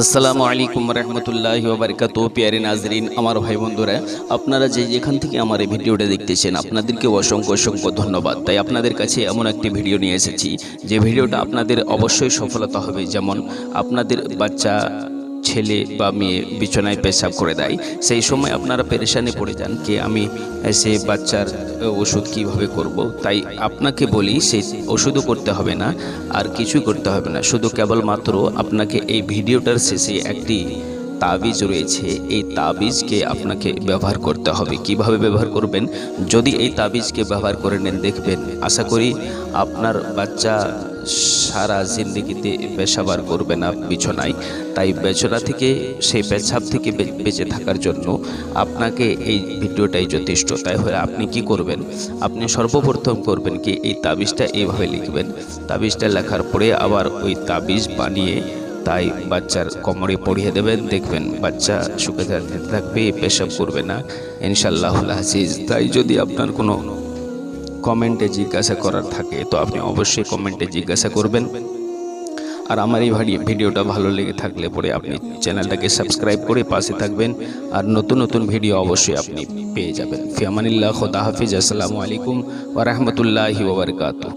আসসালামু আলাইকুম রহমতুল্লাহি ওয়া বারাকাতুহু। প্রিয় নাজরিন, আমার ভাই বন্ধুরা, আপনারা যেখান থেকে আমার এই ভিডিওটা দেখতেছেন আপনাদেরকে অসংখ্য অসংখ্য ধন্যবাদ। তাই আপনাদের কাছে এমন একটি ভিডিও নিয়ে এসেছি যে ভিডিওটা আপনাদের অবশ্যই সফলতা হবে। যেমন আপনাদের বাচ্চা ছেলে বা মেয়ে বিছানায় পেশাব করে দেয়, সেই সময় আপনারা পেরেশানি পড়ে যান যে আমি সে বাচ্চার ওষুধ কিভাবে করব। তাই আপনাকে বলি সেই ওষুধও করতে হবে না, আর কিছুই করতে হবে না। শুধু কেবলমাত্র আপনাকে এই ভিডিওটার শেষে একটি তাবিজ রয়েছে, এই তাবিজকে আপনাকে ব্যবহার করতে হবে। কিভাবে ব্যবহার করবেন? যদি এই তাবিজকে ব্যবহার করে নেন, দেখবেন আশা করি আপনার বাচ্চা সারা জিন্দগিতে পেশাব আর করবে না বিছানায়। তাই বেচনা থেকে, সেই পেশাব থেকে বেঁচে থাকার জন্য আপনাকে এই ভিডিওটাই যথেষ্ট। তাই হলে আপনি কি করবেন? আপনি সর্বপ্রথম করবেন কি, এই তাবিজটা এইভাবে লিখবেন। তাবিজটা লেখার পরে আবার ওই তাবিজ বানিয়ে তাই বাচ্চার কোমরে পরিয়ে দেবেন। দেখবেন বাচ্চা সুখে থাকবে, পেশাব করবে না ইনশাআল্লাহুল আজিজ। তাই যদি আপনার কোনো কমেন্টে জিজ্ঞাসা করার থাকে তো আপনি অবশ্যই কমেন্টে জিজ্ঞাসা করবেন। আর আমার এই ভিডিওটা ভালো লেগে থাকলে পরে আপনি চ্যানেলটাকে সাবস্ক্রাইব করে পাশে থাকবেন, আর নতুন নতুন ভিডিও অবশ্যই আপনি পেয়ে যাবেন। ফি আমানিল্লাহ, খুদা হাফিজ। আসসালামু আলাইকুম ওয়া রাহমাতুল্লাহি ওয়া বারাকাতুহু।